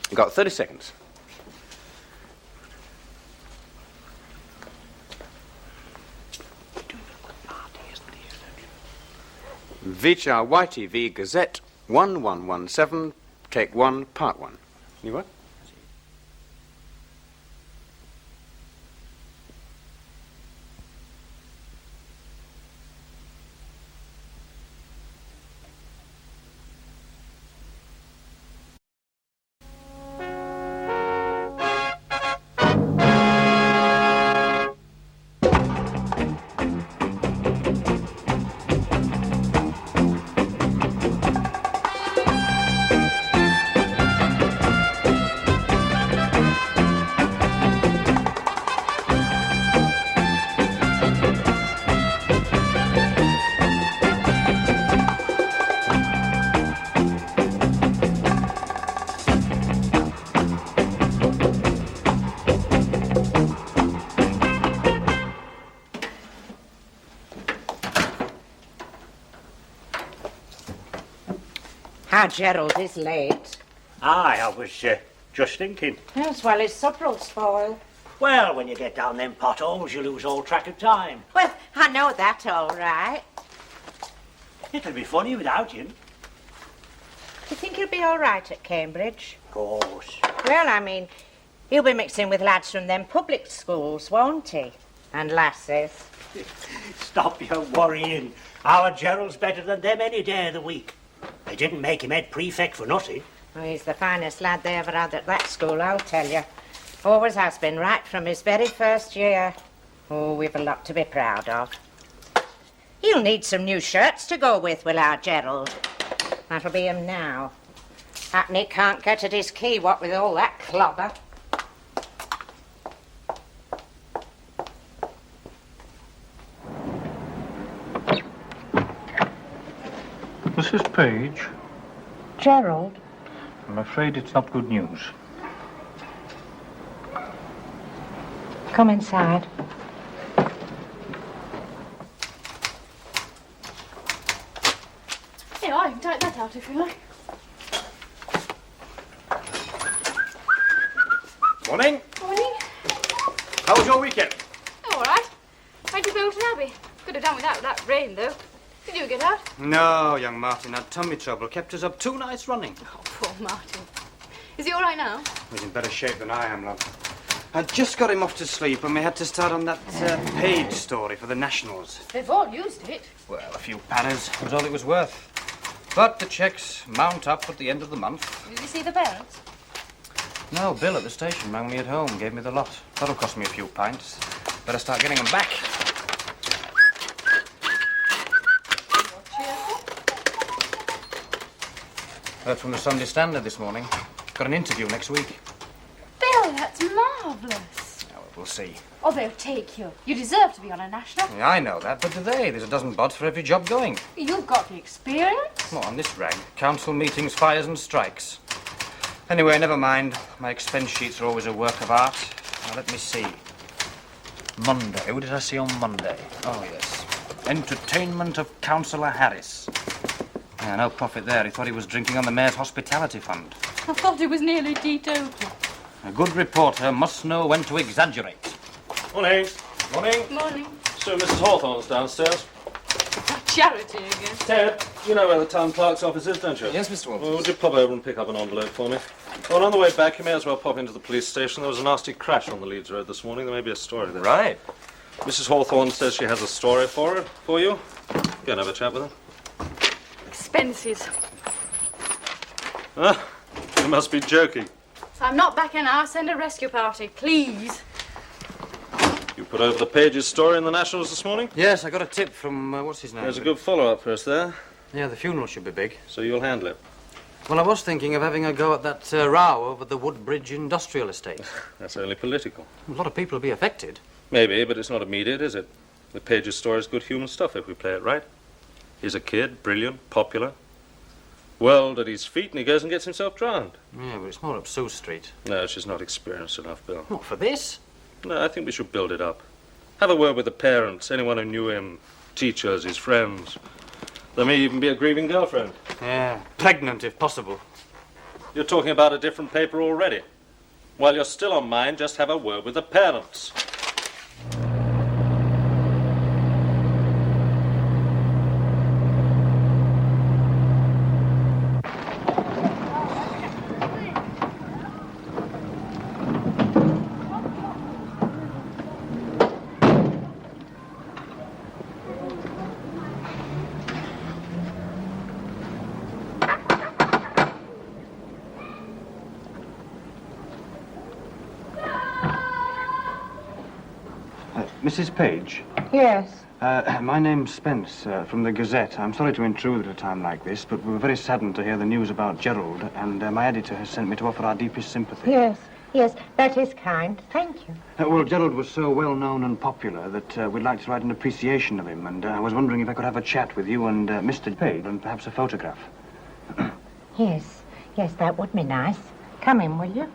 You've got 30 seconds. Vichar YTV Gazette 1117, take 1, part 1. You what? How Gerald is late. Aye, I was just thinking. Yes, well, his supper'll spoil. Well, when you get down them potholes, you lose all track of time. Well, I know that all right. It'll be funny without you. Do you think he'll be all right at Cambridge? Of course. Well, I mean, he'll be mixing with lads from them public schools, won't he? And lasses. Stop your worrying. Our Gerald's better than them any day of the week. They didn't make him head prefect for nothing. Oh, he's the finest lad they ever had at that school, I'll tell you. Always has been, right from his very first year. Oh, we've a lot to be proud of. He'll need some new shirts to go with, will our Gerald? That'll be him now. Happy can't get at his key, what with all that clobber. Mrs. Page? Gerald? I'm afraid it's not good news. Come inside. Here, I can take that out if you like. Morning. Morning. How was your weekend? All right. Went to Bolton Abbey. Could have done without that rain, though. Did you get out? No, young Martin had tummy trouble. Kept us up 2 nights running. Oh, poor Martin. Is he all right now? He's in better shape than I am, love. I just got him off to sleep and we had to start on that Page story for the Nationals. They've all used it. Well, a few padders was all it was worth. But the checks mount up at the end of the month. Did you see the parents? No, Bill at the station rang me at home, gave me the lot. That'll cost me a few pints. Better start getting them back. Heard from the Sunday Standard this morning. Got an interview next week. Bill, that's marvellous. Oh, we'll see. Oh, they'll take you. You deserve to be on a national. Yeah, I know that, but do they? There's a dozen bods for every job going. You've got the experience. Well, on this rag, council meetings, fires and strikes. Anyway, never mind. My expense sheets are always a work of art. Now, let me see. Monday. Who did I see on Monday? Oh, yes. Entertainment of Councillor Harris. Yeah, no profit there. He thought he was drinking on the Mayor's hospitality fund. I thought it was nearly teetotal. A good reporter must know when to exaggerate. Morning. Morning. Morning. So Mrs. Hawthorne's downstairs. Charity again. Ted, you know where the town clerk's office is, don't you? Yes, Mr. Walters. Well, would you pop over and pick up an envelope for me? Oh, and on the way back, you may as well pop into the police station. There was a nasty crash on the Leeds Road this morning. There may be a story there. Right. Mrs. Hawthorne says she has a story for you. Go and have a chat with her. Expenses. Ah, you must be joking. If I'm not back in, I'll send a rescue party, please. You put over the Page's story in the Nationals this morning? Yes, I got a tip from, what's his name? There's a good follow-up for us there. Yeah, the funeral should be big. So you'll handle it. Well, I was thinking of having a go at that row over the Woodbridge Industrial Estate. That's only political. A lot of people will be affected. Maybe, but it's not immediate, is it? The Page's story is good human stuff if we play it right. He's a kid, brilliant, popular. World at his feet, and he goes and gets himself drowned. Yeah, but it's more up Sue Street. No, she's not experienced enough, Bill. Not for this. No, I think we should build it up. Have a word with the parents, anyone who knew him, teachers, his friends. There may even be a grieving girlfriend. Yeah, pregnant if possible. You're talking about a different paper already. While you're still on mine, just have a word with the parents. Mrs. Page? Yes. My name's Spence, from the Gazette. I'm sorry to intrude at a time like this, but we were very saddened to hear the news about Gerald, and my editor has sent me to offer our deepest sympathy. Yes, that is kind. Thank you. Well, Gerald was so well-known and popular that we'd like to write an appreciation of him, and I was wondering if I could have a chat with you and Mr. Page, and perhaps a photograph. Yes, that would be nice. Come in, will you?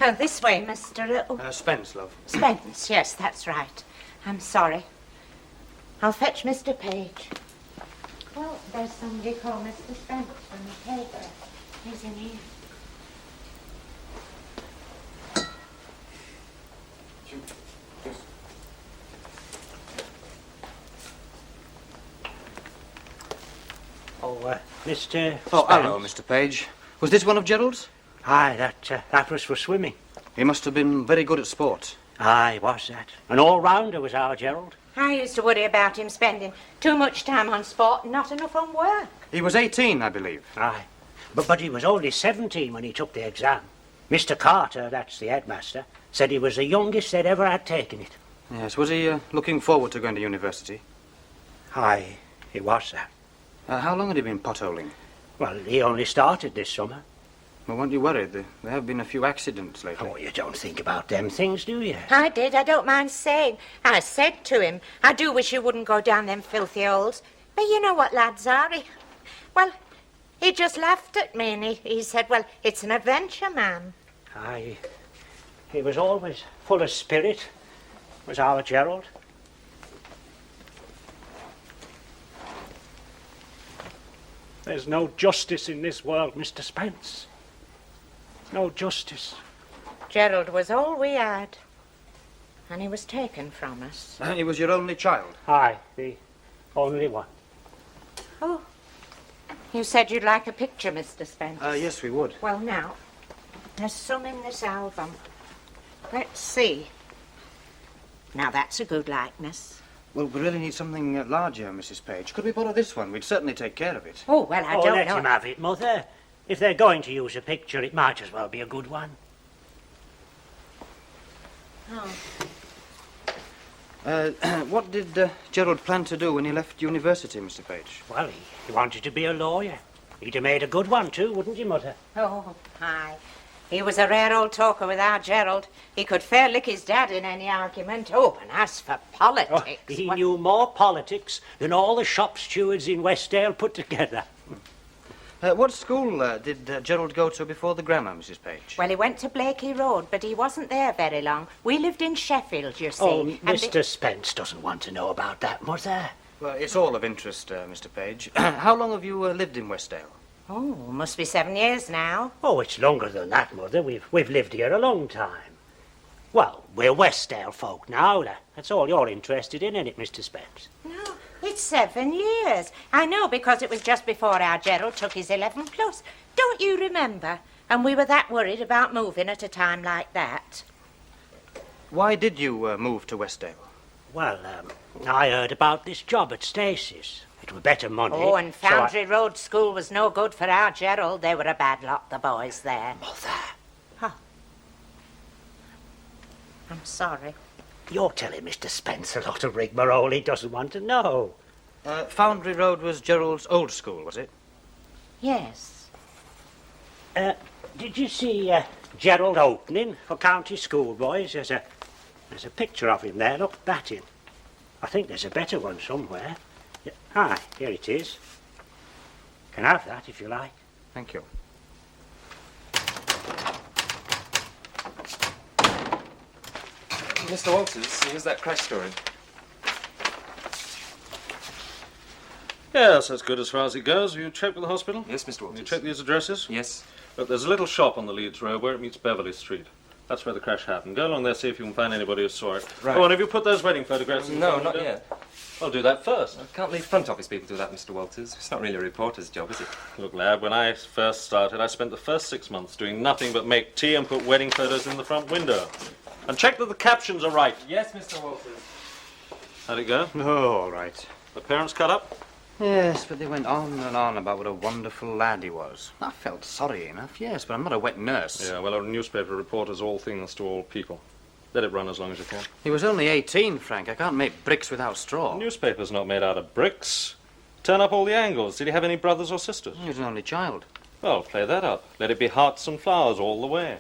Oh, this way, Mr. Little. Spence, love. Spence, yes, that's right. I'm sorry. I'll fetch Mr. Page. Well, there's somebody called Mr. Spence from the paper. He's in here. Mr. Oh, Spence. hello, Mr. Page. Was this one of Gerald's? Aye, that was for swimming. He must have been very good at sport. Aye, was that. An all-rounder was our Gerald. I used to worry about him spending too much time on sport and not enough on work. He was 18, I believe. Aye. But he was only 17 when he took the exam. Mr. Carter, that's the headmaster, said he was the youngest they'd ever had taken it. Yes, was he looking forward to going to university? Aye, he was that. How long had he been potholing? Well, he only started this summer. Well, weren't you worried? There have been a few accidents lately. Oh, you don't think about them things, do you? I did, I don't mind saying. I said to him, I do wish you wouldn't go down them filthy holes. But you know what lads are. He just laughed at me and he said, well, it's an adventure, man. Aye, he was always full of spirit, was our Gerald. There's no justice in this world, Mr. Spence. No justice. Gerald was all we had. And he was taken from us. He was your only child? Aye, the only one. Oh, you said you'd like a picture, Mr. Spence. Yes, we would. Well, now, there's some in this album. Let's see. Now, that's a good likeness. Well, we really need something larger, Mrs. Page. Could we borrow this one? We'd certainly take care of it. Oh, well, I don't let know. him have it, Mother. If they're going to use a picture, it might as well be a good one. Oh. What did Gerald plan to do when he left university, Mr. Page? Well, he wanted to be a lawyer. He'd have made a good one, too, wouldn't you, Mother? Oh, aye. He was a rare old talker with our Gerald. He could fair lick his dad in any argument. Oh, and as for politics... Oh, he knew more politics than all the shop stewards in Westdale put together. What school did Gerald go to before the grammar, Mrs. Page? Well, he went to Blakey Road, but he wasn't there very long. We lived in Sheffield, you see. Oh, and Mr. Spence doesn't want to know about that, Mother. Well, it's all of interest, Mr. Page. How long have you lived in Westdale? Oh, must be 7 years now. Oh, it's longer than that, Mother. We've lived here a long time. Well, we're Westdale folk now. That's all you're interested in, isn't it, Mr. Spence? No, it's 7 years. I know, because it was just before our Gerald took his 11 plus. Don't you remember? And we were that worried about moving at a time like that. Why did you move to Westdale? Well, I heard about this job at Stacey's. It were better money. Oh, and so I- Foundry Road School was no good for our Gerald. They were a bad lot, the boys there. Mother, I'm sorry. you're telling Mr. Spence a lot of rigmarole he doesn't want to know. Foundry Road was Gerald's old school, was it? Yes. Did you see Gerald opening for county schoolboys? There's a picture of him there. Look, that in. I think there's a better one somewhere. Yeah, aye, here it is. Can have that if you like. Thank you. Mr. Walters, here's that crash story. Yes, that's good as far as it goes. Have you checked with the hospital? Yes, Mr. Have you Walters. checked these addresses? Yes. Look, there's a little shop on the Leeds Road where it meets Beverley Street. That's where the crash happened. Go along there, see if you can find anybody who saw it. Right. Oh, and have you put those wedding photographs in? No, the not window? yet. I'll do that first. I can't leave front office people do that, Mr. Walters. It's not really a reporter's job, is it? Look, lad, when I first started, I spent the first 6 months doing nothing but make tea and put wedding photos in the front window. And check that the captions are right. Yes, Mr. Walters. How'd it go? Oh, all right. The parents cut up? Yes, but they went on and on about what a wonderful lad he was. I felt sorry enough, yes, but I'm not a wet nurse. Yeah, well, a newspaper reporter's all things to all people. Let it run as long as you can. He was only 18, Frank. I can't make bricks without straw. The newspaper's not made out of bricks. Turn up all the angles. Did he have any brothers or sisters? He was an only child. Well, play that up. Let it be hearts and flowers all the way.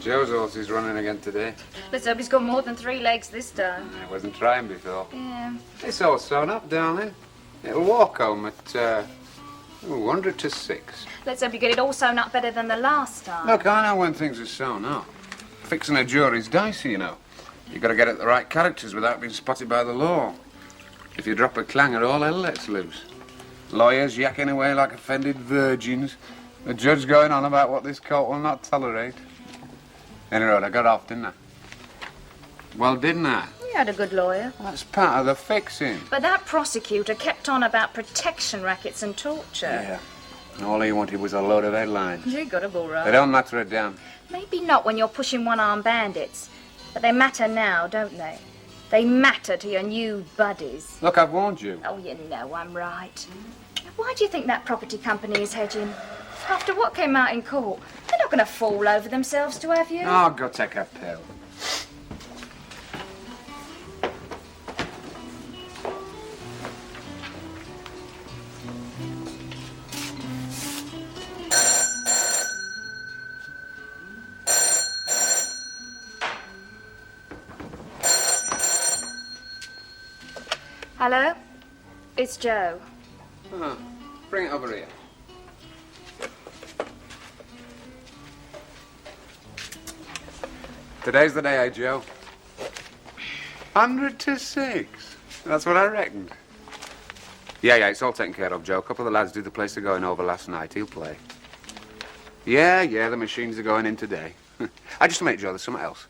Joe's horse is running again today. Let's hope he's got more than 3 legs this time. I wasn't trying before. Yeah. It's all sewn up, darling. It'll walk home at 100 to 6. Let's hope you get it all sewn up better than the last time. Look, I know when things are sewn up. Fixing a jury's dicey, you know. You've got to get at the right characters without being spotted by the law. If you drop a clanger, all hell lets loose. Lawyers yakking away like offended virgins. The judge going on about what this court will not tolerate. Anyway, I got off, didn't I? Well, didn't I? You had a good lawyer. That's part of the fixing. But that prosecutor kept on about protection rackets and torture. Yeah. And all he wanted was a load of headlines. You got it all They right. don't matter a damn. Maybe not when you're pushing one-armed bandits. But they matter now, don't they? They matter to your new buddies. Look, I've warned you. Oh, you know I'm right. Why do you think that property company is hedging? After what came out in court, they're not going to fall over themselves to have you. Oh, go take a pill. Hello? It's Joe. Oh, bring it over here. Today's the day, eh, Joe? 100 to 6. That's what I reckoned. Yeah, it's all taken care of, Joe. A couple of the lads did the place they're going over last night. He'll play. Yeah, the machines are going in today. I just to make Joe, there's something else.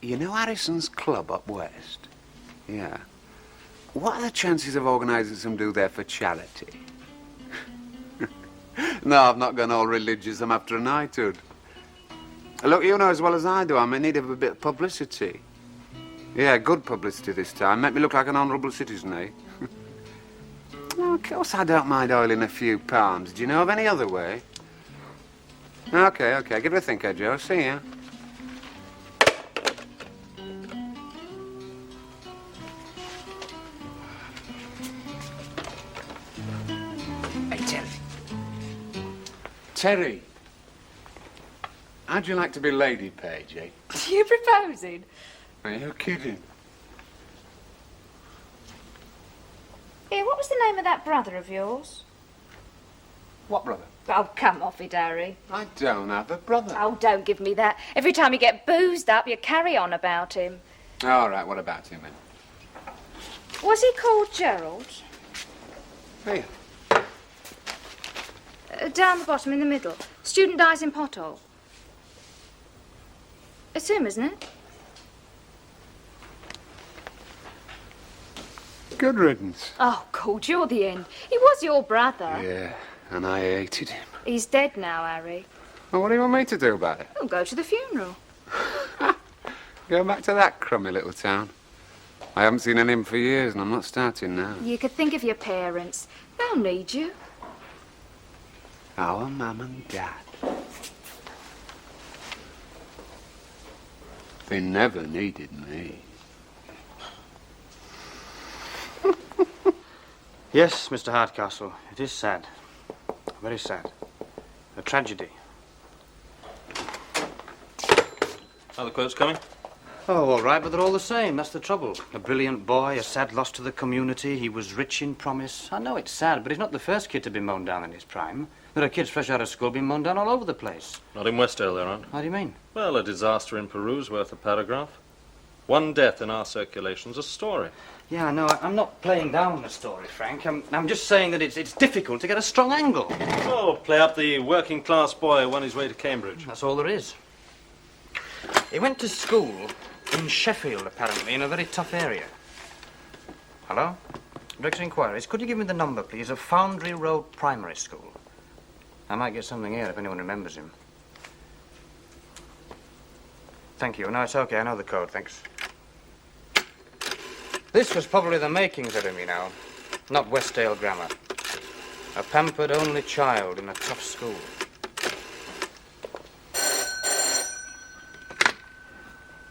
You know Harrison's club up west? Yeah. What are the chances of organising some do there for charity? No, I've not gone all religious. I'm after a knighthood. Look, you know as well as I do, I'm in need of a bit of publicity. Yeah, good publicity this time. Make me look like an honourable citizen, eh? Of course I don't mind oiling a few palms. Do you know of any other way? Okay. Give it a think, eh, Joe. See ya. Terry, how'd you like to be Lady Page, eh? You proposing? Are you kidding? Here, what was the name of that brother of yours? What brother? Oh, come off it, Harry. I don't have a brother. Oh, don't give me that. Every time you get boozed up, you carry on about him. All right, what about him then? Was he called Gerald? Here. Down the bottom in the middle. Student dies in pothole. It's him, isn't it? Good riddance. Oh, God, you're the end. He was your brother. Yeah, and I hated him. He's dead now, Harry. Well, what do you want me to do about it? I'll go to the funeral. Go back to that crummy little town. I haven't seen any of him for years, and I'm not starting now. You could think of your parents. They'll need you. Our mum and dad. They never needed me. Yes, Mr. Hardcastle, it is sad. Very sad. A tragedy. Are the quotes coming? Oh, all right, but they're all the same. That's the trouble. A brilliant boy, a sad loss to the community. He was rich in promise. I know it's sad, but he's not the first kid to be mown down in his prime. There are kids fresh out of school being mown down all over the place. Not in Westdale, there aren't. How do you mean? Well, a disaster in Peru's worth a paragraph. One death in our circulation's a story. Yeah, no, I'm not playing down the story, Frank. I'm just saying that it's difficult to get a strong angle. Oh, play up the working-class boy who won his way to Cambridge. That's all there is. He went to school in Sheffield, apparently, in a very tough area. Hello? Director of Inquiries. Could you give me the number, please, of Foundry Road Primary School? I might get something here if anyone remembers him. Thank you. No, it's okay. I know the code. Thanks. This was probably the makings of him, you know. Not Westdale grammar. A pampered only child in a tough school.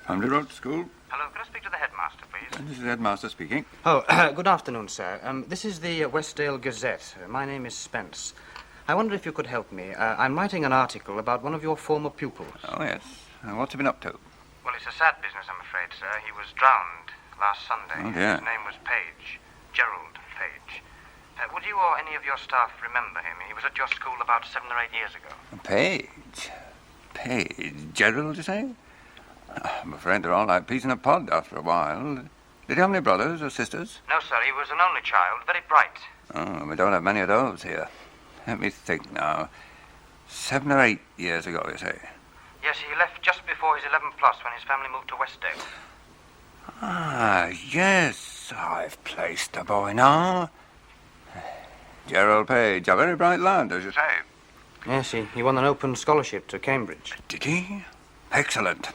Foundry Road School. Hello, could I speak to the headmaster, please? This is Headmaster speaking. Oh, good afternoon, sir. This is the Westdale Gazette. My name is Spence. I wonder if you could help me. I'm writing an article about one of your former pupils. Oh, yes. What's he been up to? Well, it's a sad business, I'm afraid, sir. He was drowned last Sunday. Oh, dear. His name was Page. Gerald Page. Would you or any of your staff remember him? He was at your school about 7 or 8 years ago. Page. Page. Gerald, you say? I'm afraid they're all like peas in a pod after a while. Did he have any brothers or sisters? No, sir. He was an only child. Very bright. Oh, we don't have many of those here. Let me think now. 7 or 8 years ago, you say? Yes, he left just before his 11 plus when his family moved to Westdale. Ah, yes. I've placed the boy now. Gerald Page, a very bright lad, as you say. Yes, he won an open scholarship to Cambridge. Did he? Excellent.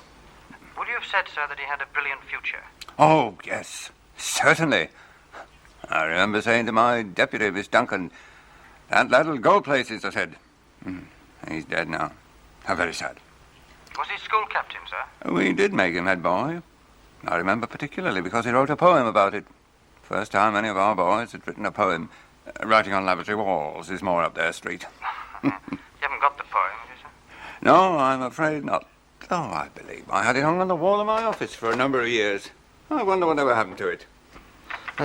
Would you have said, sir, that he had a brilliant future? Oh, yes, certainly. I remember saying to my deputy, Miss Duncan, that lad'll go places, I said. He's dead now. How very sad. Was he school captain, sir? We did make him head boy. I remember particularly because he wrote a poem about it. First time any of our boys had written a poem. Writing on lavatory walls is more up their street. You haven't got the poem, have you, sir? No, I'm afraid not. Oh, I believe I had it hung on the wall of my office for a number of years. I wonder whatever happened to it.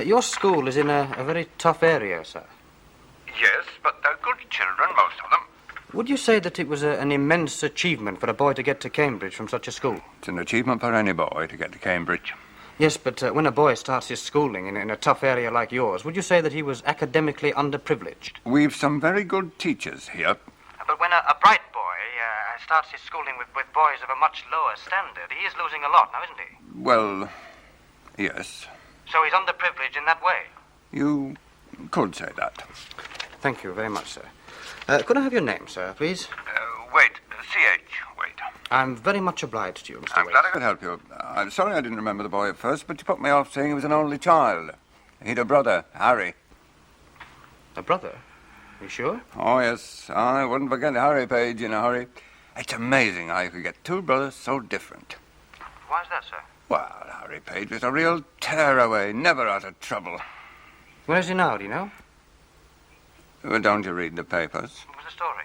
Your school is in a very tough area, sir. Yes, but they're good children, most of them. Would you say that it was an immense achievement for a boy to get to Cambridge from such a school? It's an achievement for any boy to get to Cambridge. Yes, but when a boy starts his schooling in a tough area like yours, would you say that he was academically underprivileged? We've some very good teachers here. But when a bright boy starts his schooling with boys of a much lower standard, he is losing a lot now, isn't he? Well, yes. So he's underprivileged in that way? You could say that. Thank you very much, sir. Could I have your name, sir, please? Wait. C.H. Wait. I'm very much obliged to you, Mr. I'm Waite. glad I could help you. I'm sorry I didn't remember the boy at first, but you put me off saying he was an only child. He'd a brother, Harry. A brother? You sure? Oh, yes. I wouldn't forget Harry Page in a hurry. It's amazing how you could get two brothers so different. Why is that, sir? Well, Harry Page was a real tearaway, never out of trouble. Where is he now, do you know? Well, don't you read the papers? What was the story?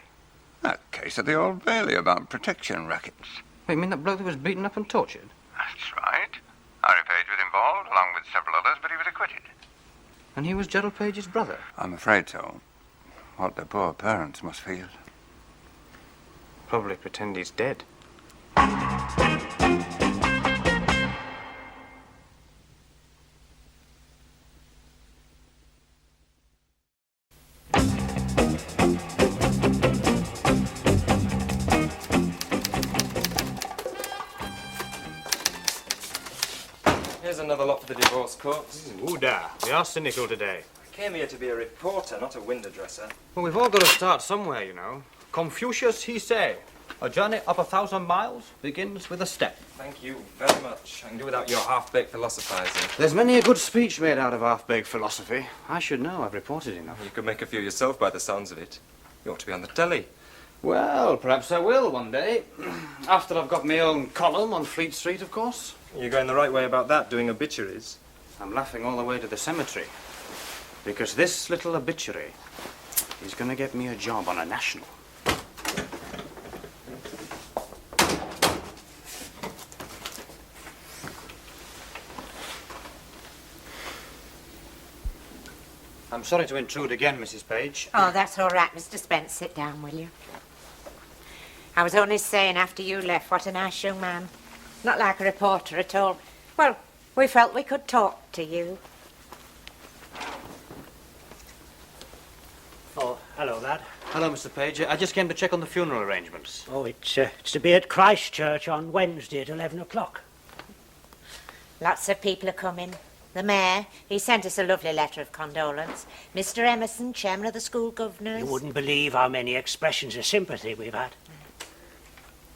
That case at the Old Bailey about protection rackets. Wait, you mean that bloke that was beaten up and tortured? That's right. Harry Page was involved, along with several others, but he was acquitted. And he was Gerald Page's brother? I'm afraid so. What the poor parents must feel. Probably pretend he's dead. Here's another lot for the divorce courts. Ooh, da. We are cynical today. I came here to be a reporter, not a window dresser. Well, we've all got to start somewhere, you know. Confucius, he say, a journey up 1,000 miles begins with a step. Thank you very much. I can do without your half-baked philosophizing. There's many a good speech made out of half-baked philosophy. I should know. I've reported enough. You could make a few yourself by the sounds of it. You ought to be on the telly. Well, perhaps I will one day. After I've got my own column on Fleet Street, of course. You're going the right way about that, doing obituaries. I'm laughing all the way to the cemetery. Because this little obituary is going to get me a job on a national. I'm sorry to intrude again, Mrs. Page. Oh, that's all right, Mr. Spence. Sit down, will you? I was only saying after you left, what a nice young man. Not like a reporter at all. Well, we felt we could talk to you. Oh, hello, lad. Hello, Mr. Page. I just came to check on the funeral arrangements. Oh, it's to be at Christchurch on Wednesday at 11 o'clock. Lots of people are coming. The mayor, he sent us a lovely letter of condolence. Mr. Emerson, chairman of the school governors. You wouldn't believe how many expressions of sympathy we've had.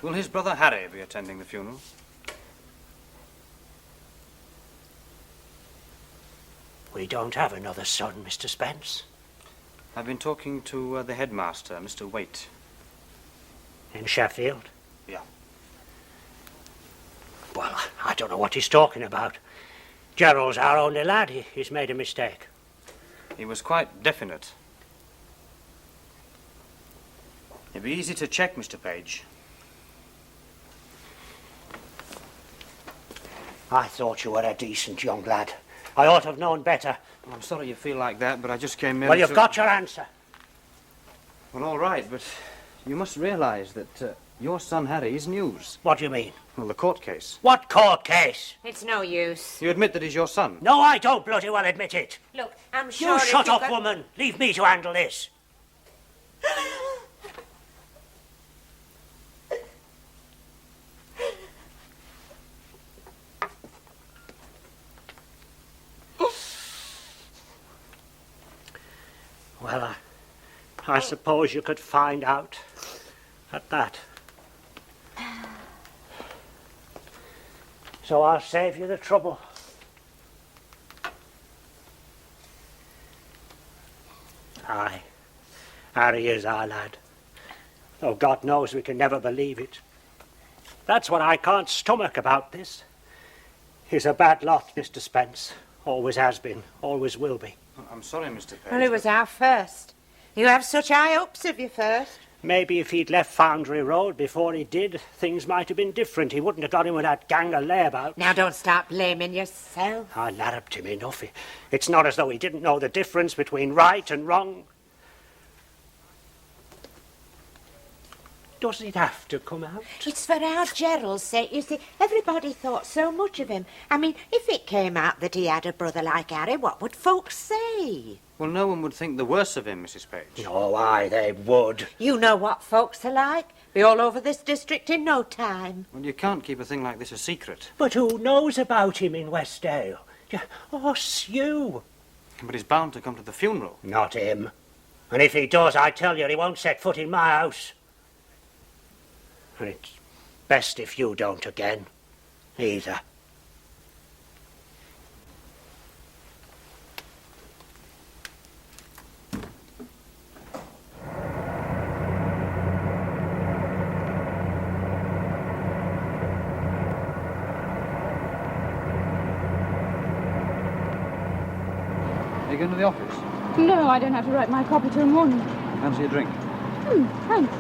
Will his brother Harry be attending the funeral? We don't have another son, Mr. Spence. I've been talking to the headmaster, Mr. Waite. In Sheffield? Yeah. Well, I don't know what he's talking about. Gerald's our only lad. He's made a mistake. He was quite definite. It'd be easy to check, Mr. Page. I thought you were a decent young lad. I ought to have known better. Well, I'm sorry you feel like that, but I just came in. Well, you've got your answer. Well, all right, but you must realise that your son Harry is news. What do you mean? Well, the court case. What court case? It's no use. You admit that he's your son? No, I don't bloody well admit it. Look, I'm sure You if shut you up, got- woman. Leave me to handle this. Well, I suppose you could find out at that. So I'll save you the trouble. Aye, Harry is our lad. Though God knows we can never believe it. That's what I can't stomach about this. He's a bad lot, Mr. Spence. Always has been, always will be. I'm sorry, Mr. Page. Well, it was our first. You have such high hopes of your first. Maybe if he'd left Foundry Road before he did, things might have been different. He wouldn't have got in with that gang of layabouts. Now, don't start blaming yourself. I larruped him enough. It's not as though he didn't know the difference between right and wrong. Does it have to come out? It's for our Gerald's sake. You see, everybody thought so much of him. I mean, if it came out that he had a brother like Harry, what would folks say? Well, no one would think the worse of him, Mrs. Page. Oh, aye, they would. You know what folks are like. Be all over this district in no time. Well, you can't keep a thing like this a secret. But who knows about him in Westdale? Us, you. But he's bound to come to the funeral. Not him. And if he does, I tell you, he won't set foot in my house. And it's best if you don't again, either. Are you going to the office? No, I don't have to write my copy till morning. Fancy a drink? Thanks.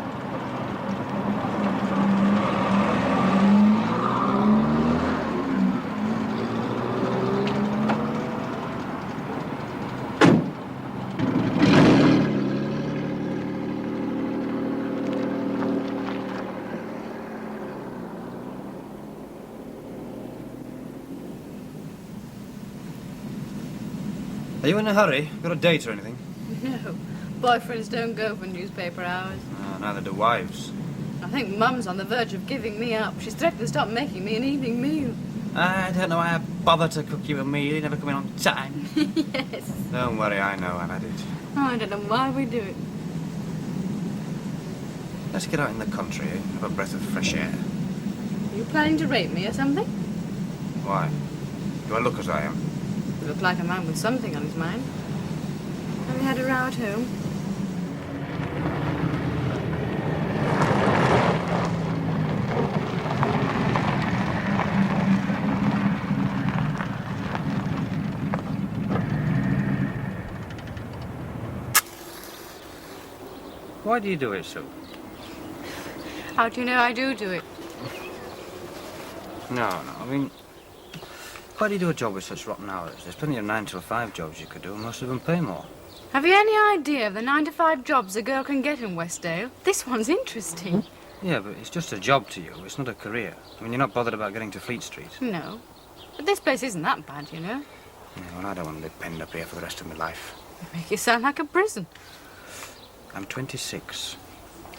Are you in a hurry? Got a date or anything? No, boyfriends don't go for newspaper hours. Neither do wives. I think Mum's on the verge of giving me up. She's threatened to stop making me an evening meal. I don't know why I bother to cook you a meal. You never come in on time. Yes. Don't worry, I know I've had it. Oh, I don't know why we do it. Let's get out in the country, have a breath of fresh air. Are you planning to rape me or something? Why? Do I look as I am? You look like a man with something on his mind. Have you had a row at home? Why do you do it, Sue? How do you know I do it? No, I mean, why do you do a job with such rotten hours? There's plenty of 9 till 5 jobs you could do, and most of them pay more. Have you any idea of the 9-to-5 jobs a girl can get in Westdale? This one's interesting. Yeah, but it's just a job to you. It's not a career. I mean, you're not bothered about getting to Fleet Street. No. But this place isn't that bad, you know. Yeah, well, I don't want to live penned up here for the rest of my life. You make it sound like a prison. I'm 26.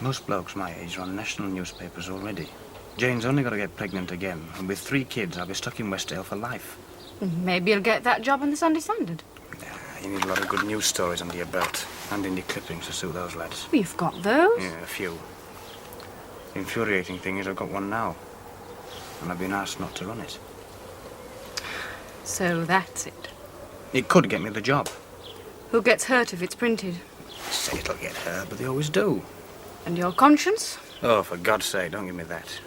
Most blokes my age are on national newspapers already. Jane's only got to get pregnant again, and with 3 kids, I'll be stuck in Westdale for life. Maybe you'll get that job in the Sunday Standard. You need a lot of good news stories under your belt, and indie clippings to suit those lads. Well, you've got those. Yeah, a few. The infuriating thing is I've got one now, and I've been asked not to run it. So that's it. It could get me the job. Who gets hurt if it's printed? I say it'll get hurt, but they always do. And your conscience? Oh, for God's sake, don't give me that.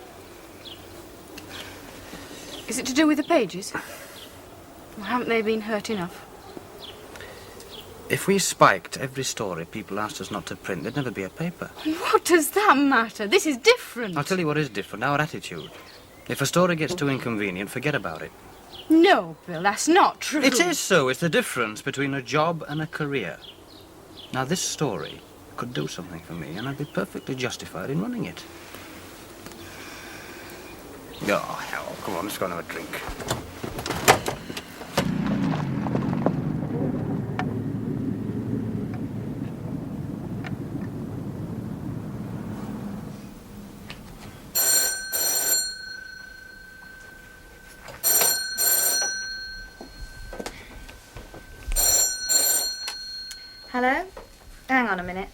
Is it to do with the pages? Or haven't they been hurt enough? If we spiked every story people asked us not to print, there'd never be a paper. What does that matter? This is different. I'll tell you what is different, our attitude. If a story gets too inconvenient, forget about it. No, Bill, that's not true. It is so. It's the difference between a job and a career. Now, this story could do something for me, and I'd be perfectly justified in running it. Oh, hell, come on, let's go and have a drink. Hello? Hang on a minute.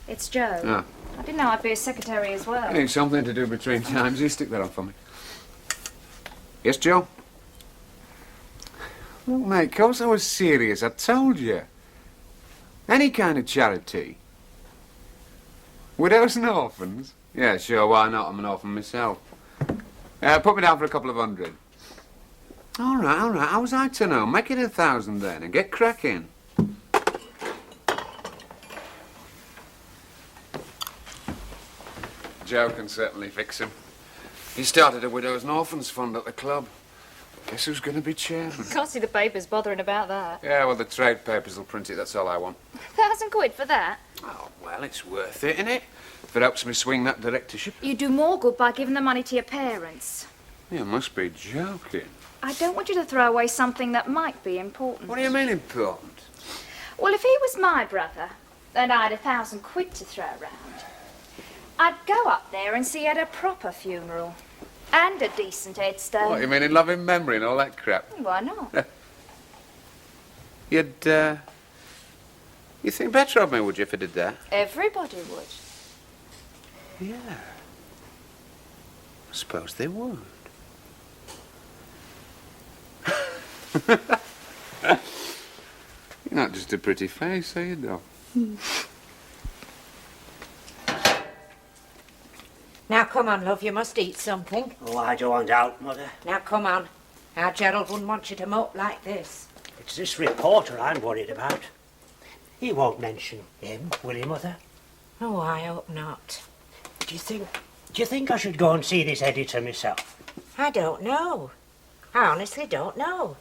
It's Joe. Ah. I didn't know I'd be a secretary as well. I need something to do between times. You stick that on for me. Yes, Joe? Look, mate, 'cause I was serious, I told you. Any kind of charity. Widows and orphans? Yeah, sure, why not? I'm an orphan myself. Put me down for a couple of hundred. All right. How was I to know? Make it 1,000 then and get cracking. Joe can certainly fix him. He started a widows and orphans fund at the club. Guess who's going to be chairman? Can't see the papers bothering about that. Yeah, well, the trade papers will print it, that's all I want. £1,000 for that? Oh, well, it's worth it, innit? If it helps me swing that directorship. You do more good by giving the money to your parents. You must be joking. I don't want you to throw away something that might be important. What do you mean important? Well, if he was my brother, and I had £1,000 to throw around, I'd go up there and see he had a proper funeral. And a decent headstone. What, you mean in loving memory and all that crap? Why not? You'd think better of me, would you, if I did that? Everybody would. Yeah. I suppose they would. You're not just a pretty face, are you, Doc? Now, come on, love, you must eat something. Oh, I don't want out, Mother. Now, come on. Our Gerald wouldn't want you to mope like this. It's this reporter I'm worried about. He won't mention him, will he, Mother? Oh, I hope not. Do you think I should go and see this editor myself? I don't know. I honestly don't know.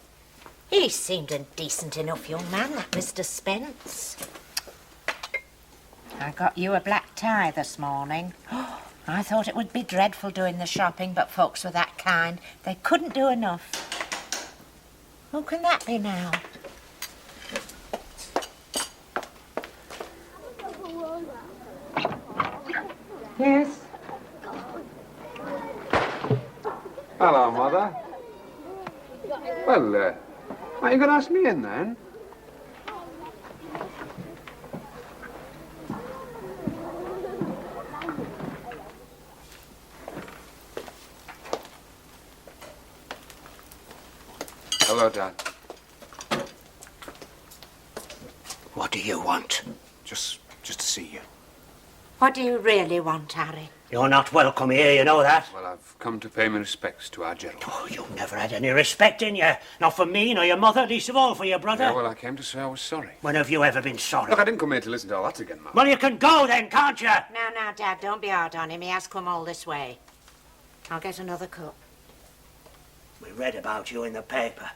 He seemed a decent enough young man, that Mr. Spence. I got you a black tie this morning. I thought it would be dreadful doing the shopping, but folks were that kind. They couldn't do enough. Who can that be now? Yes? Hello, Mother. Well, are you going to ask me in then? Hello, Dad. What do you want? Just to see you. What do you really want, Harry? You're not welcome here, you know that. Well, I've come to pay my respects to our Gerald. Oh, you've never had any respect in you. Not for me, nor your mother, least of all for your brother. Yeah, well, I came to say I was sorry. When have you ever been sorry? Look, I didn't come here to listen to all that again, Mum. Well, you can go then, can't you? Now, Dad, don't be hard on him. He has come all this way. I'll get another cup. We read about you in the paper.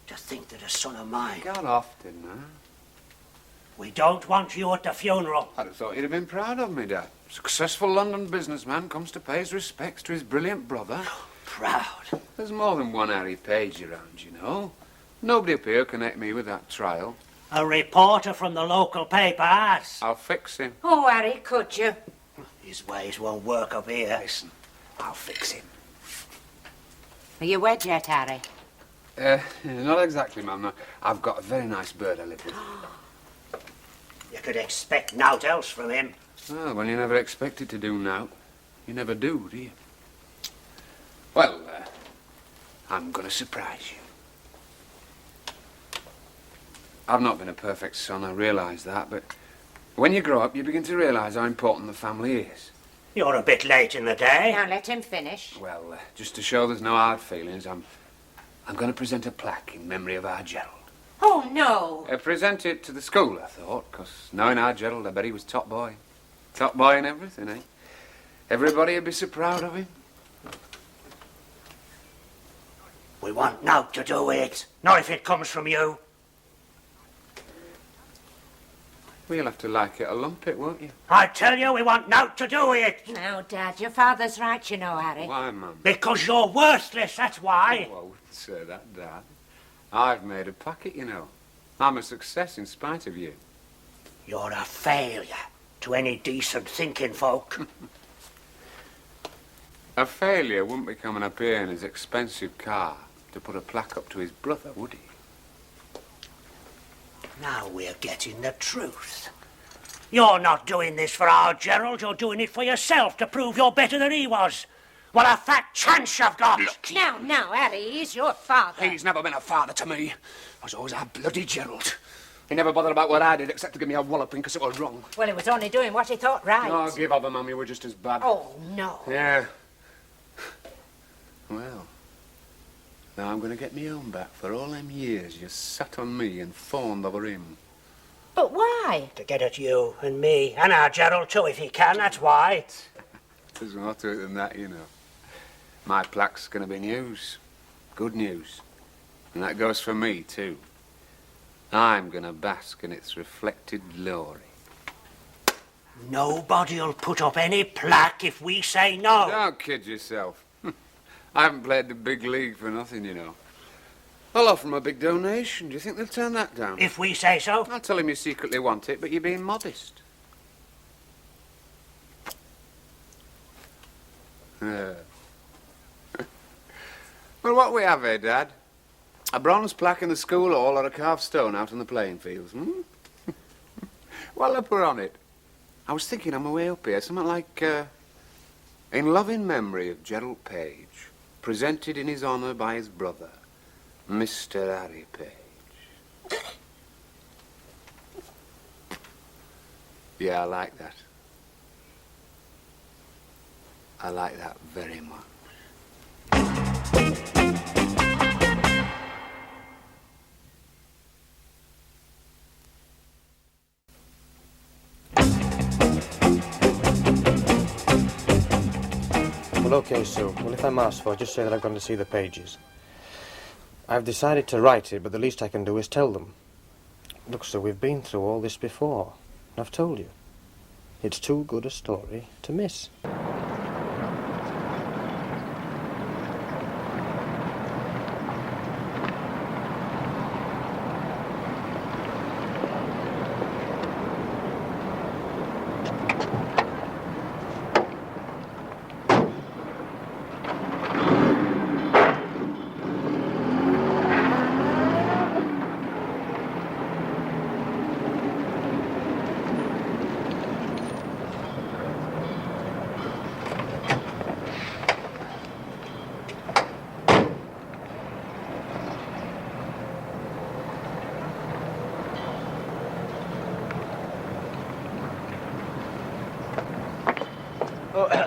To think that a son of mine... Got off, didn't I? We don't want you at the funeral. I'd have thought you'd have been proud of me, Dad. Successful London businessman comes to pay his respects to his brilliant brother. Proud? There's more than one Harry Page around, you know. Nobody up here connect me with that trial. A reporter from the local paper has. I'll fix him. Oh, Harry, could you? His ways won't work up here. Listen, I'll fix him. Are you wed yet, Harry? Not exactly, Mum. I've got a very nice bird I live with. You could expect naught else from him. Well, you never expected to do now. You never do you? Well, I'm going to surprise you. I've not been a perfect son, I realise that, but when you grow up, you begin to realise how important the family is. You're a bit late in the day. Now let him finish. Well, just to show there's no hard feelings, I'm going to present a plaque in memory of our Gerald. Oh, no. Present it to the school, I thought, because knowing our Gerald, I bet he was top boy. Top boy in everything, eh? Everybody would be so proud of him. We want naught to do with it. Not if it comes from you. Well, you'll have to like it or lump it, won't you? I tell you, we want naught to do with it. No, Dad, your father's right, you know, Harry. Why, Mum? Because you're worthless, that's why. Oh, I wouldn't say that, Dad. I've made a packet, you know. I'm a success in spite of you. You're a failure to any decent thinking folk. A failure wouldn't be coming up here in his expensive car to put a plaque up to his brother, would he? Now we're getting the truth. You're not doing this for our Gerald, you're doing it for yourself to prove you're better than he was. What a fat chance you've got! Look. Now, Harry, he's your father. He's never been a father to me. I was always our bloody Gerald. He never bothered about what I did except to give me a walloping because it was wrong. Well, he was only doing what he thought right. Oh, give up, Mum, you were just as bad. Oh, no. Yeah. Well, now I'm going to get me home back for all them years you sat on me and fawned over him. But why? To get at you and me and our Gerald too, if he can, that's why. There's more to it than that, you know. My plaque's going to be news. Good news. And that goes for me, too. I'm going to bask in its reflected glory. Nobody'll put up any plaque if we say no. Don't kid yourself. I haven't played the big league for nothing, you know. I'll offer them a big donation. Do you think they'll turn that down? If we say so. I'll tell him you secretly want it, but you're being modest. Well, what we have here, Dad? A bronze plaque in the school hall or a carved stone out on the playing fields, hmm? What'll I put on it? I was thinking on my way up here, something like, in loving memory of Gerald Page, presented in his honour by his brother, Mr. Harry Page. Yeah, I like that. I like that very much. Well, OK, Sue. Well, if I'm asked for, just say that I've gone to see the Pages. I've decided to write it, but the least I can do is tell them. Look, Sue, we've been through all this before. And I've told you. It's too good a story to miss.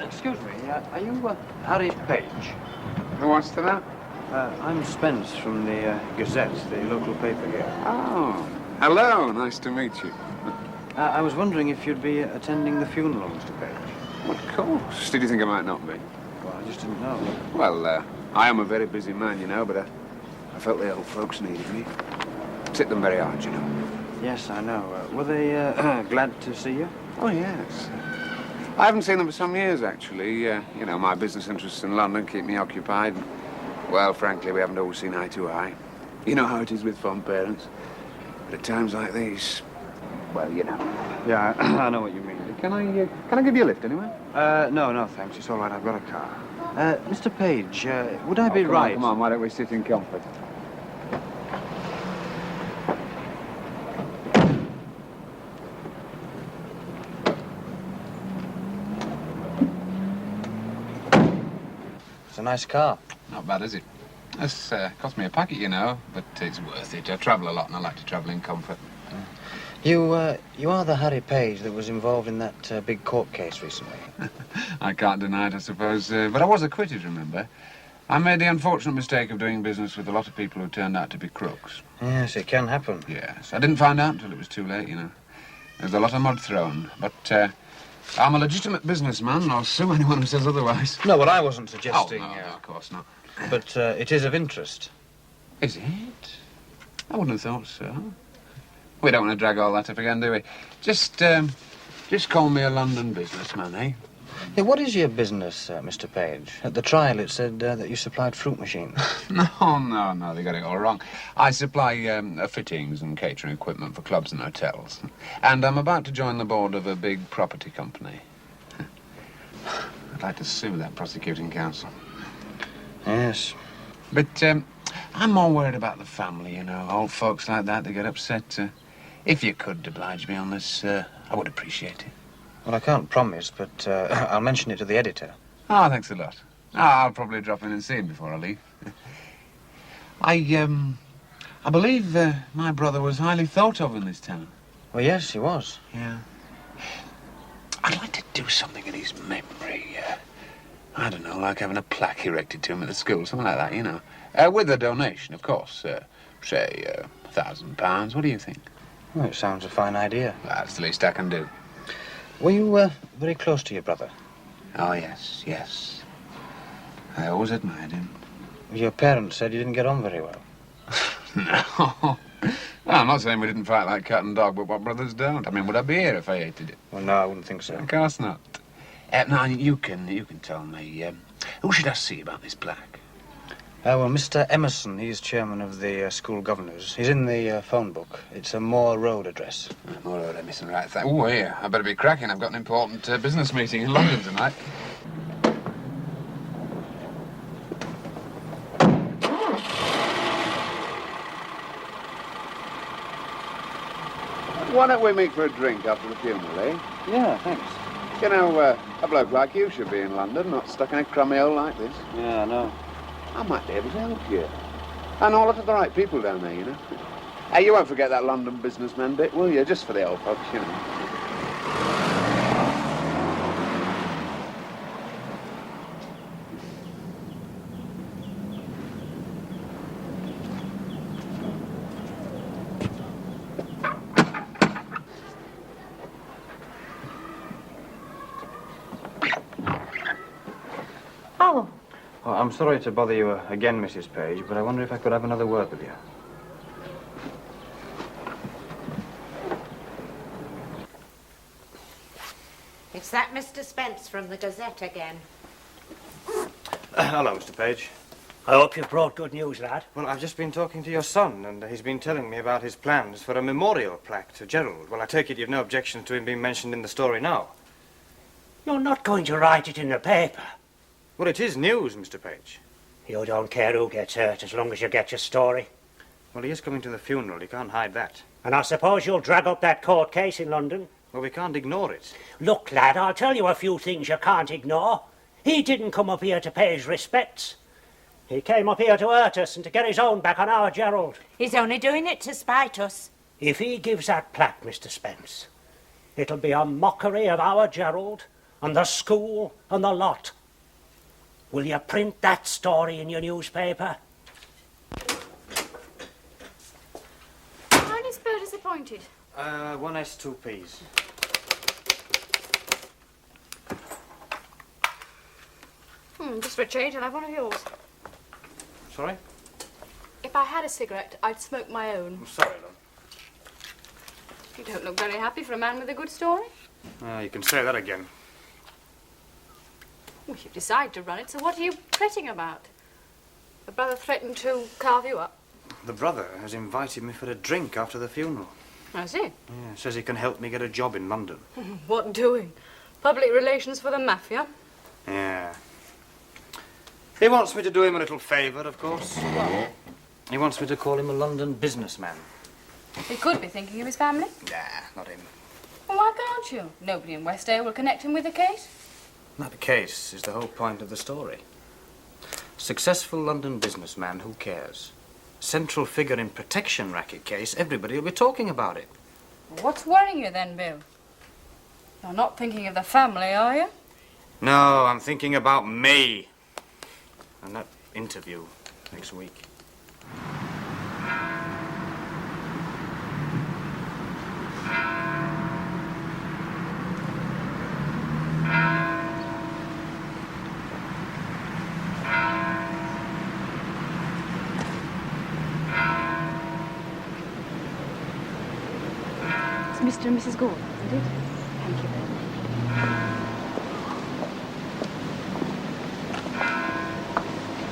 Excuse me, are you Harry Page? Who wants to know? I'm Spence from the Gazette, the local paper here. Oh, hello. Nice to meet you. I was wondering if you'd be attending the funeral, Mr. Page. Of course. Did you think I might not be? Well, I just didn't know. Well, I am a very busy man, you know, but I felt the old folks needed me. It's hit them very hard, you know. Yes, I know. Were they glad to see you? Oh, yes. I haven't seen them for some years, actually. You know, my business interests in London keep me occupied. Well, frankly, we haven't always seen eye to eye. You know how it is with fond parents. But at times like these, well, you know. Yeah, I know what you mean. Can I give you a lift anyway? No, thanks. It's all right. I've got a car. Mr. Page, would I be right? Come on, why don't we sit in comfort? It's a nice car. Not bad, is it? This cost me a packet, you know, but it's worth it. I travel a lot and I like to travel in comfort. You are the Harry Page that was involved in that big court case recently. I can't deny it, I suppose. But I was acquitted, remember? I made the unfortunate mistake of doing business with a lot of people who turned out to be crooks. Yes, it can happen. Yes, I didn't find out until it was too late, you know. There's a lot of mud thrown, but I'm a legitimate businessman, and I'll sue anyone who says otherwise. No, but I wasn't suggesting... Oh, no, of course not. But it is of interest. Is it? I wouldn't have thought so. We don't want to drag all that up again, do we? Just call me a London businessman, eh? Yeah, what is your business, Mr. Page? At the trial, it said that you supplied fruit machines. No, they got it all wrong. I supply fittings and catering equipment for clubs and hotels. And I'm about to join the board of a big property company. I'd like to sue that prosecuting counsel. Yes. But I'm more worried about the family, you know. Old folks like that, they get upset. If you could oblige me on this, I would appreciate it. Well, I can't promise, but I'll mention it to the editor. Oh, thanks a lot. I'll probably drop in and see him before I leave. I believe my brother was highly thought of in this town. Well, yes, he was. Yeah. I'd like to do something in his memory. I don't know, like having a plaque erected to him at the school, something like that, you know. With a donation, of course. Say, £1,000. What do you think? Well, it sounds a fine idea. That's the least I can do. Were you very close to your brother? Oh, yes. I always admired him. Your parents said you didn't get on very well. No. Well, I'm not saying we didn't fight like cat and dog, but what brothers don't? I mean, would I be here if I hated it? Well, no, I wouldn't think so. Of course not. Now, you can tell me, who should I see about this plaque? Well, Mr. Emerson, he's chairman of the school governors. He's in the phone book. It's a Moore Road address. Moore Road, Emerson, right. Oh, here. I better be cracking. I've got an important business meeting in London tonight. Why don't we meet for a drink after the funeral, eh? Yeah, thanks. You know, a bloke like you should be in London, not stuck in a crummy hole like this. Yeah, I know. I might be able to help you. I know a lot of the right people down there, you know. Hey, you won't forget that London businessman bit, will you? Just for the old folks, you know. Oh. Well, I'm sorry to bother you again, Mrs. Page, but I wonder if I could have another word with you. It's that Mr. Spence from the Gazette again. Hello, Mr. Page. I hope you've brought good news, lad. Well, I've just been talking to your son, and he's been telling me about his plans for a memorial plaque to Gerald. Well, I take it you've no objection to him being mentioned in the story now. You're not going to write it in the paper. Well, it is news, Mr. Page. You don't care who gets hurt as long as you get your story. Well, he is coming to the funeral. You can't hide that. And I suppose you'll drag up that court case in London? Well, we can't ignore it. Look, lad, I'll tell you a few things you can't ignore. He didn't come up here to pay his respects. He came up here to hurt us and to get his own back on our Gerald. He's only doing it to spite us. If he gives that plaque, Mr. Spence, it'll be a mockery of our Gerald and the school and the lot. Will you print that story in your newspaper? How many spur disappointed? 1S, 2 Ps. Just for a change, I'll have one of yours. Sorry? If I had a cigarette, I'd smoke my own. I'm sorry, love. You don't look very happy for a man with a good story. You can say that again. Well, you've decided to run it, so what are you fretting about? The brother threatened to carve you up. The brother has invited me for a drink after the funeral. Has he? Yeah, says he can help me get a job in London. What doing? Public relations for the mafia? Yeah. He wants me to do him a little favour, of course. What? He wants me to call him a London businessman. He could be thinking of his family. Nah, not him. Well, why can't you? Nobody in West Dale will connect him with the case. That case is the whole point of the story. Successful London businessman, who cares? Central figure in protection racket case, everybody will be talking about it. What's worrying you then, Bill? You're not thinking of the family, are you? No, I'm thinking about me. And that interview next week. It's Mr. and Mrs. Gordon, isn't it? Thank you very much.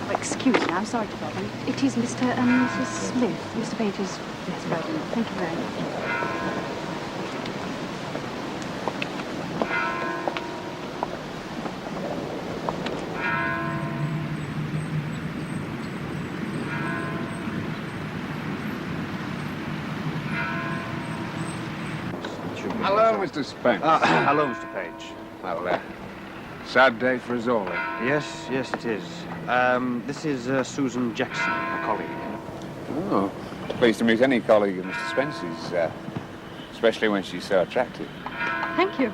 Oh, excuse me, I'm sorry to bother. It is Mr. and Mrs. Smith. Mr. Page's... Yes, right enough. Thank you very much. Hello, Mr. Spence. Hello, Mr. Page. Well, sad day for us all. Yes, it is. This is Susan Jackson, a colleague. Oh, pleased to meet any colleague of Mr. Spence's, especially when she's so attractive. Thank you.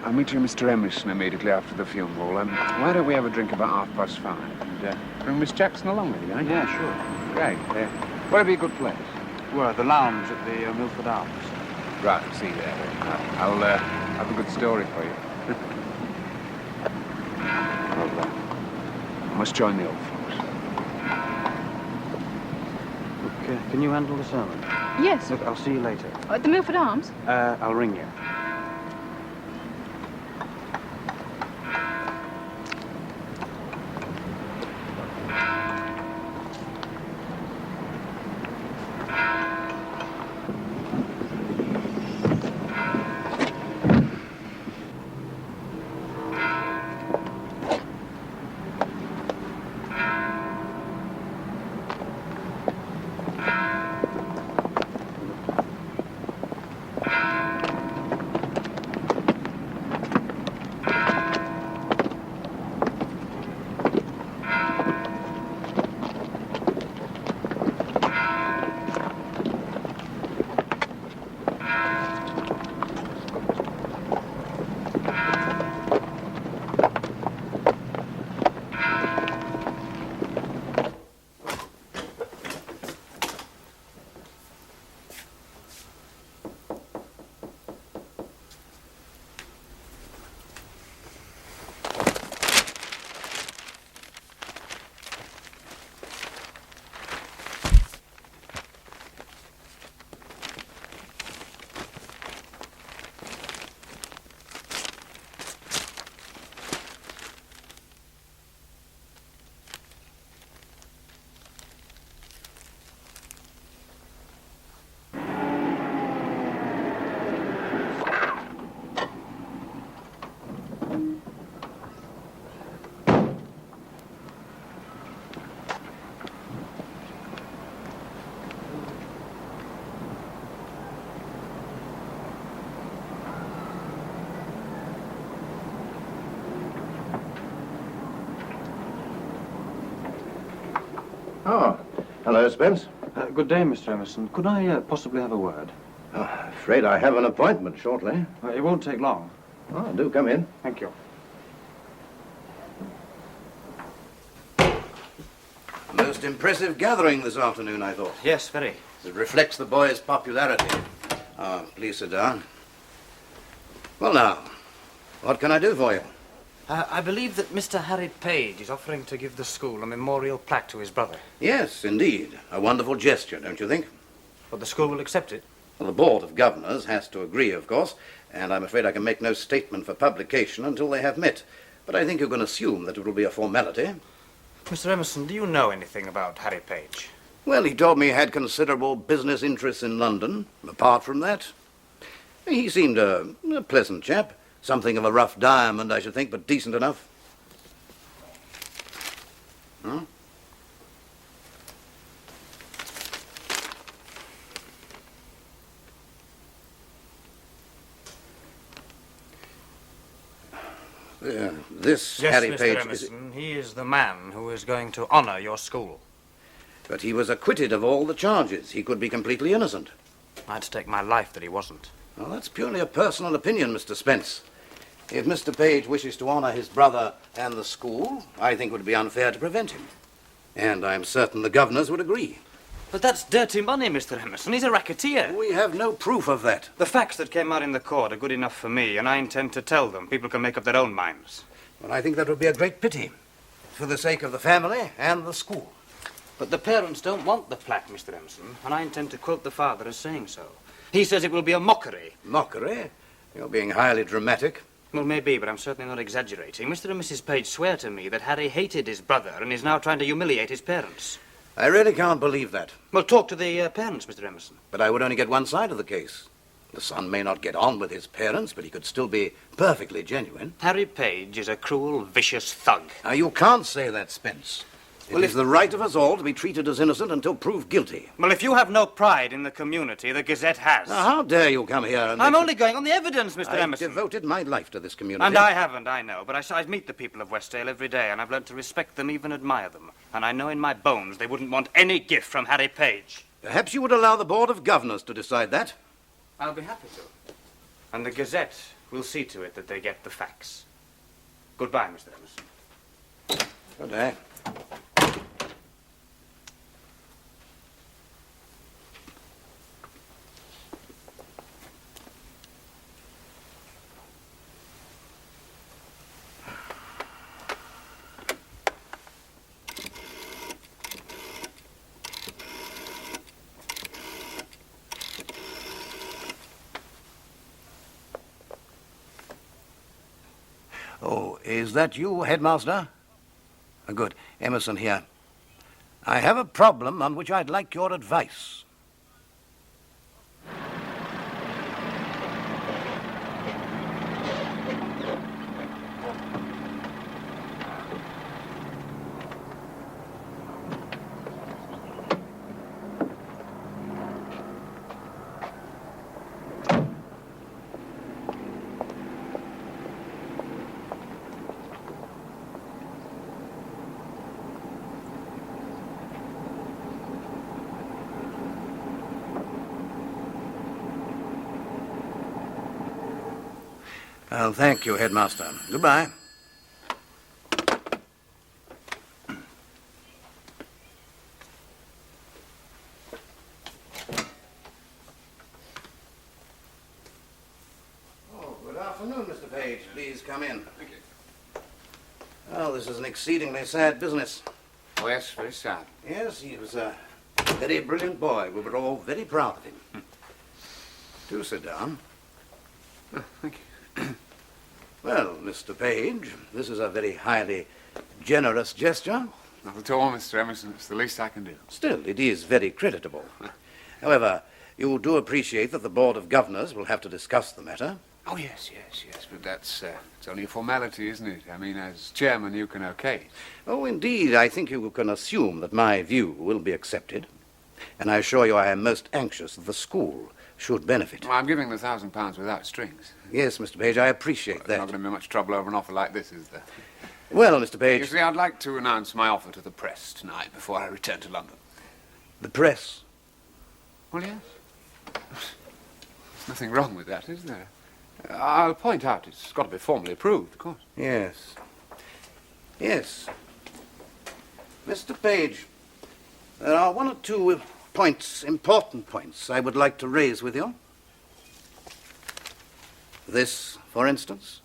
I'm meeting Mr. Emerson immediately after the funeral. Why don't we have a drink about 5:30 and bring Miss Jackson along with you, eh? Yeah, sure. Great. Where'd be a good place? Well, the lounge at the Milford Arms. Right, see you there. I'll have a good story for you. I must join the old folks. Look, can you handle the sermon? Yes. Look, I'll see you later. At the Milford Arms? I'll ring you. Oh, hello, Spence. Good day, Mr. Emerson. Could I possibly have a word? Afraid I have an appointment shortly. It won't take long. Oh, do come in. Thank you. Most impressive gathering this afternoon, I thought. Yes, very. It reflects the boy's popularity. Please sit down. Well, now, what can I do for you? I believe that Mr. Harry Page is offering to give the school a memorial plaque to his brother. Yes, indeed. A wonderful gesture, don't you think? But the school will accept it. Well, the Board of Governors has to agree, of course, and I'm afraid I can make no statement for publication until they have met. But I think you can assume that it will be a formality. Mr. Emerson, do you know anything about Harry Page? Well, he told me he had considerable business interests in London. Apart from that, he seemed a pleasant chap. Something of a rough diamond, I should think, but decent enough. Huh? This yes, Harry Mr. Page... Emerson, he is the man who is going to honor your school. But he was acquitted of all the charges. He could be completely innocent. I'd stake my life that he wasn't. Well, that's purely a personal opinion, Mr. Spence. If Mr. Page wishes to honor his brother and the school, I think it would be unfair to prevent him. And I'm certain the governors would agree. But that's dirty money, Mr. Emerson. He's a racketeer. We have no proof of that. The facts that came out in the court are good enough for me, and I intend to tell them. People can make up their own minds. Well, I think that would be a great pity, for the sake of the family and the school. But the parents don't want the plaque, Mr. Emerson, and I intend to quote the father as saying so. He says it will be a mockery. Mockery? You're being highly dramatic. Well, maybe, but I'm certainly not exaggerating. Mr. and Mrs. Page swear to me that Harry hated his brother and is now trying to humiliate his parents. I really can't believe that. Well, talk to the parents, Mr. Emerson. But I would only get one side of the case. The son may not get on with his parents, but he could still be perfectly genuine. Harry Page is a cruel, vicious thug. Now, you can't say that, Spence. It is the right of us all to be treated as innocent until proved guilty. Well, if you have no pride in the community, the Gazette has. Now, how dare you come here and... I'm only going on the evidence, Mr. Emerson. I've devoted my life to this community. And I haven't, I know. But I meet the people of Westdale every day, and I've learned to respect them, even admire them. And I know in my bones they wouldn't want any gift from Harry Page. Perhaps you would allow the Board of Governors to decide that. I'll be happy to. And the Gazette will see to it that they get the facts. Goodbye, Mr. Emerson. Good day. Oh, is that you, Headmaster? Good. Emerson here. I have a problem on which I'd like your advice. Well, thank you, Headmaster. Goodbye. Oh, good afternoon, Mr. Page. Please come in. Thank you. Well, this is an exceedingly sad business. Oh, yes, very sad. Yes, he was a very brilliant boy. We were all very proud of him. Do sit down. Oh, thank you. Well, Mr. Page, this is a very highly generous gesture. Not at all, Mr. Emerson. It's the least I can do. Still, it is very creditable. However, you do appreciate that the Board of Governors will have to discuss the matter. Oh, yes, but that's it's only a formality, isn't it? I mean, as chairman, you can okay. Oh, indeed, I think you can assume that my view will be accepted. And I assure you I am most anxious that the school should benefit. Well, I'm giving the £1,000 without strings. Yes, Mr. Page, I appreciate that. There's not going to be much trouble over an offer like this, is there? Well, Mr. Page... You see, I'd like to announce my offer to the press tonight before I return to London. The press? Well, yes. There's nothing wrong with that, is there? I'll point out it's got to be formally approved, of course. Yes. Yes. Mr. Page, there are one or two points, important points, I would like to raise with you. This, for instance.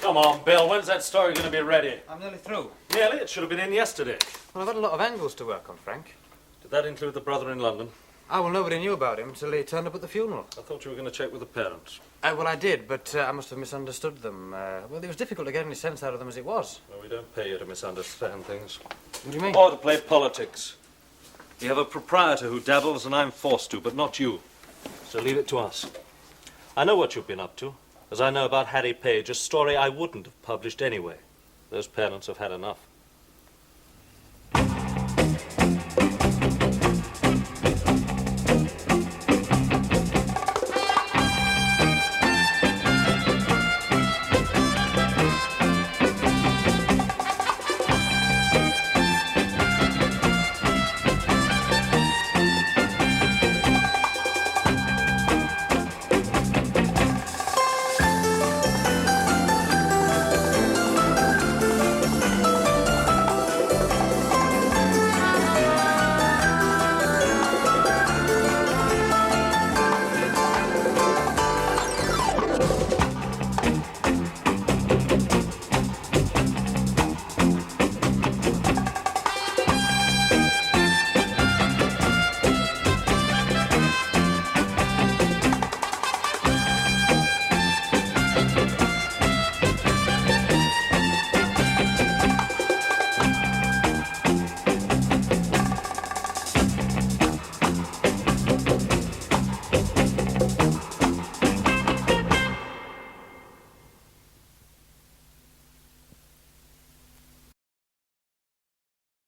Come on, Bill. When's that story going to be ready? I'm nearly through. Nearly? It should have been in yesterday. Well, I've had a lot of angles to work on, Frank. Did that include the brother in London? Oh, well, nobody knew about him until he turned up at the funeral. I thought you were going to check with the parents. Well, I did, but I must have misunderstood them. Well, it was difficult to get any sense out of them as it was. Well, we don't pay you to misunderstand things. What do you mean? Or to play politics. You have a proprietor who dabbles, and I'm forced to, but not you. So leave it to us. I know what you've been up to, as I know about Harry Page, a story I wouldn't have published anyway. Those parents have had enough.